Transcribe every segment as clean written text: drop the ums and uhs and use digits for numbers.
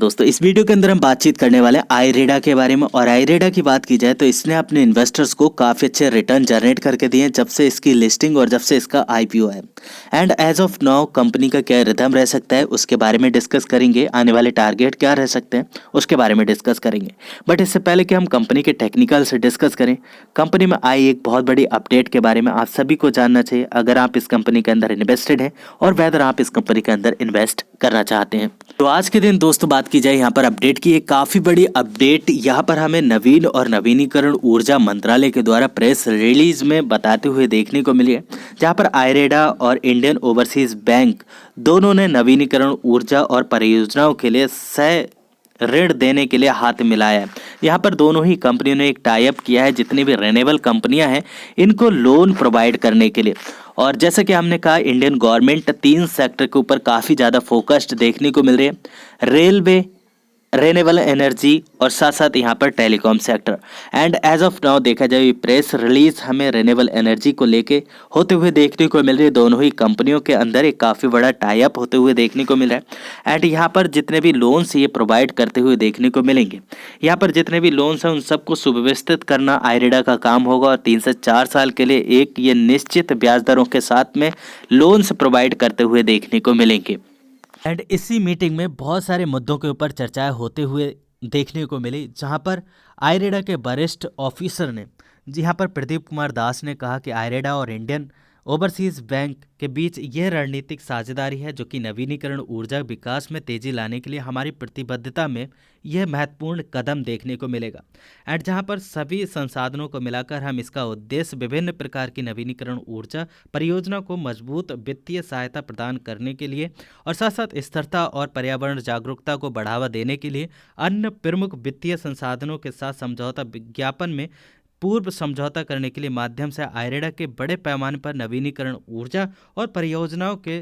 दोस्तों, इस वीडियो के अंदर हम बातचीत करने वाले हैं आईरेडा के बारे में। और आईरेडा की बात की जाए तो इसने अपने इन्वेस्टर्स को काफ़ी अच्छे रिटर्न जनरेट करके दिए हैं जब से इसकी लिस्टिंग और जब से इसका आईपीओ है। And as of now company का क्या रिदम रह सकता है उसके बारे में डिस्कस करेंगे। आने वाले टारगेट क्या रह सकते हैं उसके बारे में डिस्कस करेंगे। बट इससे पहले कि हम कंपनी के टेक्निकल से डिस्कस करें, कंपनी में आई एक बहुत बड़ी अपडेट के बारे में आप सभी को जानना चाहिए अगर आप इस कंपनी के अंदर इन्वेस्टेड हैं और वेदर आप इस कंपनी के अंदर इन्वेस्ट करना चाहते हैं। तो आज के दिन दोस्तों बात की जाए यहाँ पर अपडेट की, एक काफ़ी बड़ी अपडेट यहाँ पर हमें नवीन और नवीनीकरण ऊर्जा मंत्रालय के द्वारा प्रेस रिलीज में बताते हुए देखने को मिली है, जहाँ पर आईरेडा और इंडियन ओवरसीज बैंक दोनों ने नवीनीकरण ऊर्जा और परियोजनाओं के लिए ऋण देने के लिए हाथ मिलाया है। यहाँ पर दोनों ही कंपनियों ने एक टाई अप किया है जितनी भी रेन्यूएबल कंपनियां हैं इनको लोन प्रोवाइड करने के लिए। और जैसे कि हमने कहा, इंडियन गवर्नमेंट 3 सेक्टर के ऊपर काफ़ी ज़्यादा फोकस्ड देखने को मिल रही है, रेलवे, रेन्यूएबल एनर्जी और साथ साथ यहाँ पर telecom sector. And as of now देखा जाए प्रेस रिलीज हमें रेन्यूएबल एनर्जी को लेके होते हुए देखने को मिल रही है। दोनों ही कंपनियों के अंदर एक काफ़ी बड़ा टाई अप होते हुए देखने को मिल रहा है। एंड यहाँ पर जितने भी लोन्स ये प्रोवाइड करते हुए देखने को मिलेंगे, यहाँ पर जितने भी लोन्स हैं उन सबको सुव्यवस्थित करना आईरेडा का काम होगा और 3 से 4 साल के लिए एक ये निश्चित ब्याज दरों के साथ में लोन्स प्रोवाइड करते हुए देखने को मिलेंगे। एंड इसी मीटिंग में बहुत सारे मुद्दों के ऊपर चर्चाएं होते हुए देखने को मिली, जहां पर आईरेडा के वरिष्ठ ऑफिसर ने, जहां पर प्रदीप कुमार दास ने कहा कि आईरेडा और इंडियन ओवरसीज बैंक के बीच यह रणनीतिक साझेदारी है जो कि नवीनीकरण ऊर्जा विकास में तेजी लाने के लिए हमारी प्रतिबद्धता में यह महत्वपूर्ण कदम देखने को मिलेगा। एंड जहां पर सभी संसाधनों को मिलाकर हम इसका उद्देश्य विभिन्न प्रकार की नवीनीकरण ऊर्जा परियोजना को मजबूत वित्तीय सहायता प्रदान करने के लिए और साथ साथ स्थिरता और पर्यावरण जागरूकता को बढ़ावा देने के लिए अन्य प्रमुख वित्तीय संसाधनों के साथ समझौता विज्ञापन में पूर्व समझौता करने के लिए माध्यम से आईरेडा के बड़े पैमाने पर नवीनीकरण ऊर्जा और परियोजनाओं के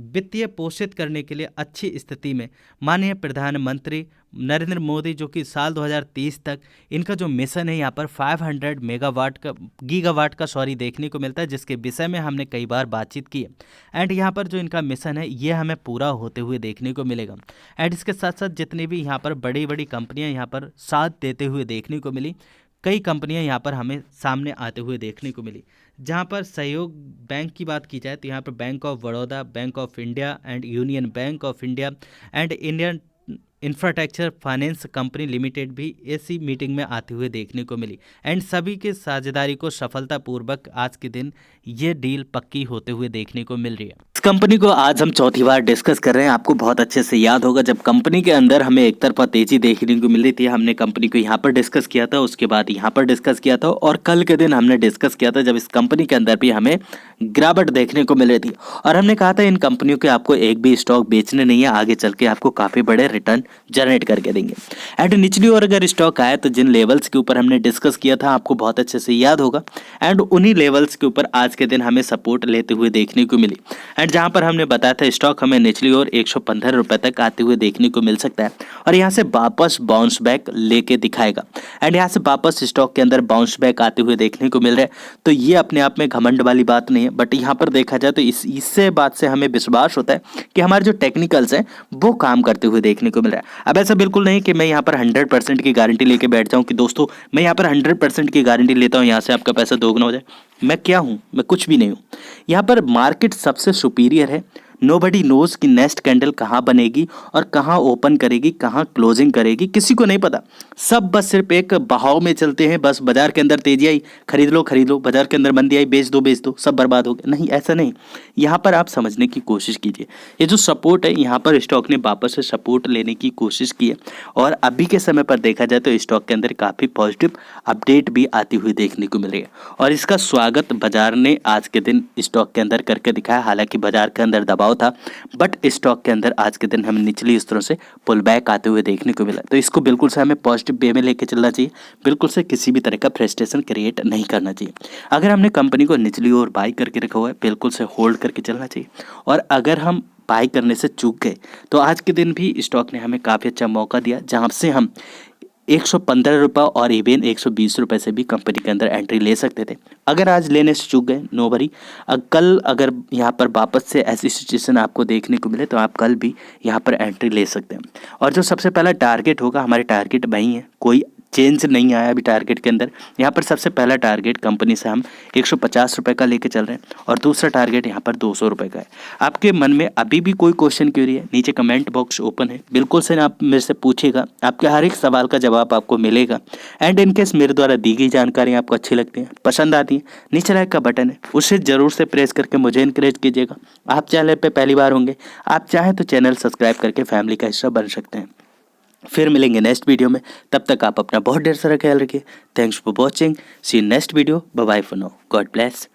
वित्तीय पोषित करने के लिए अच्छी स्थिति में माननीय प्रधानमंत्री नरेंद्र मोदी, जो कि साल 2030 तक इनका जो मिशन है यहाँ पर 500 गीगावाट का देखने को मिलता है, जिसके विषय में हमने कई बार बातचीत की है। एंड यहाँ पर जो इनका मिशन है ये हमें पूरा होते हुए देखने को मिलेगा। एंड इसके साथ साथ जितनी भी यहाँ पर बड़ी बड़ी कंपनियाँ यहाँ पर साथ देते हुए देखने को मिली, कई कंपनियां यहाँ पर हमें सामने आते हुए देखने को मिली। जहाँ पर सहयोग बैंक की बात की जाए तो यहाँ पर bank of Baroda, bank of India and union bank of India and Indian infrastructure finance company limited भी इसी मीटिंग में आते हुए देखने को मिली। एंड सभी के साझेदारी को सफलतापूर्वक आज के दिन ये डील पक्की होते हुए देखने को मिल रही है। इस कंपनी को आज हम चौथी बार डिस्कस कर रहे हैं। आपको बहुत अच्छे से याद होगा जब कंपनी के अंदर हमें एक तरफा तेजी देखने को मिल रही थी, हमने कंपनी को यहाँ पर डिस्कस किया था, उसके बाद यहाँ पर डिस्कस किया था और कल के दिन हमने डिस्कस किया था जब इस कंपनी के अंदर भी हमें गिरावट देखने को मिल रही थी। और हमने कहा था इन कंपनियों के आपको एक भी स्टॉक बेचने नहीं है, आगे चल के आपको काफ़ी बड़े रिटर्न जनरेट करके देंगे। एंड निचली ओर अगर स्टॉक आए तो जिन लेवल्स के ऊपर हमने डिस्कस किया था आपको बहुत अच्छे से याद होगा। एंड उन्हीं लेवल्स के ऊपर आज के दिन हमें सपोर्ट लेते हुए देखने को मिली। एंड जहां पर हमने बताया था स्टॉक हमें निचली ओर 115 रुपए तक आते हुए देखने को मिल सकता है और यहाँ से वापस बाउंस बैक लेके दिखाएगा। एंड यहाँ से वापस स्टॉक के अंदर बाउंस बैक आते हुए देखने को मिल रहा है। तो ये अपने आप में घमंड वाली बात नहीं है, बट यहाँ पर देखा जाए तो इससे बात से हमें विश्वास होता है कि हमारे जो टेक्निकल्स हैं वो काम करते हुए देखने को मिल रहा है। अब ऐसा बिल्कुल नहीं कि मैं यहाँ पर 100% की गारंटी लेके बैठ जाऊँ कि दोस्तों मैं यहाँ पर 100% की गारंटी लेता हूँ यहाँ से आपका पैसा दोगुना हो जाए। मैं क्या हूँ? मैं कुछ भी नहीं हूँ। यहाँ पर मार्केट सबसे सुपीरियर है। नोबडी नोज कि नेक्स्ट कैंडल कहाँ बनेगी और कहाँ ओपन करेगी, कहाँ क्लोजिंग करेगी, किसी को नहीं पता। सब बस सिर्फ एक बहाव में चलते हैं। बस बाजार के अंदर तेजी आई, खरीद लो, बाजार के अंदर मंदी आई, बेच दो, सब बर्बाद हो गए। नहीं, ऐसा नहीं। यहाँ पर आप समझने की कोशिश कीजिए। ये जो सपोर्ट है, यहाँ पर स्टॉक ने वापस से सपोर्ट लेने की कोशिश की है और अभी के समय पर देखा जाए तो स्टॉक के अंदर काफ़ी पॉजिटिव अपडेट भी आती हुई देखने को मिल रही है और इसका स्वागत बाजार ने आज के दिन स्टॉक के अंदर करके दिखाया। हालांकि बाजार के अंदर दबाव था, बट स्टॉक के अंदर आज के दिन हमें निचली स्तरों से पुल बैक आते हुए देखने को मिला। तो इसको बिल्कुल से हमें पॉजिटिव वे में लेके चलना चाहिए, बिल्कुल से किसी भी तरह का फ्रस्ट्रेशन क्रिएट नहीं करना चाहिए। अगर हमने कंपनी को निचली ओर बाई करके रखा हुआ है, बिल्कुल से होल्ड करके चलना चाहिए। और अगर हम बाई करने से चूक गए तो आज के दिन भी स्टॉक ने हमें काफ़ी अच्छा मौका दिया, जहाँ से हम 115 रुपये और इवन 120 रुपये से भी कंपनी के अंदर एंट्री ले सकते थे। अगर आज लेने से चूक गए, नो वरी, कल अगर यहाँ पर वापस से ऐसी सिचुएशन आपको देखने को मिले तो आप कल भी यहाँ पर एंट्री ले सकते हैं। और जो सबसे पहला टारगेट होगा, हमारे टारगेट वही है, कोई चेंज नहीं आया अभी टारगेट के अंदर। यहाँ पर सबसे पहला टारगेट कंपनी से हम 150 रुपये का लेके चल रहे हैं और दूसरा टारगेट यहाँ पर 200 रुपये का है। आपके मन में अभी भी कोई क्वेश्चन क्वेरी है, नीचे कमेंट बॉक्स ओपन है, बिल्कुल से आप मेरे से पूछिएगा, आपके हर एक सवाल का जवाब आपको मिलेगा। एंड इनकेस मेरे द्वारा दी गई जानकारी आपको अच्छी लगती है, पसंद आती है, नीचे लाइक का बटन है, उसे ज़रूर से प्रेस करके मुझे इनकरेज कीजिएगा। आप चैनल पर पहली बार होंगे, आप चाहें तो चैनल सब्सक्राइब करके फैमिली का हिस्सा बन सकते हैं। फिर मिलेंगे नेक्स्ट वीडियो में, तब तक आप अपना बहुत ढेर सारा ख्याल रखिए। Thanks for watching, see you next video, bye bye for now, God bless.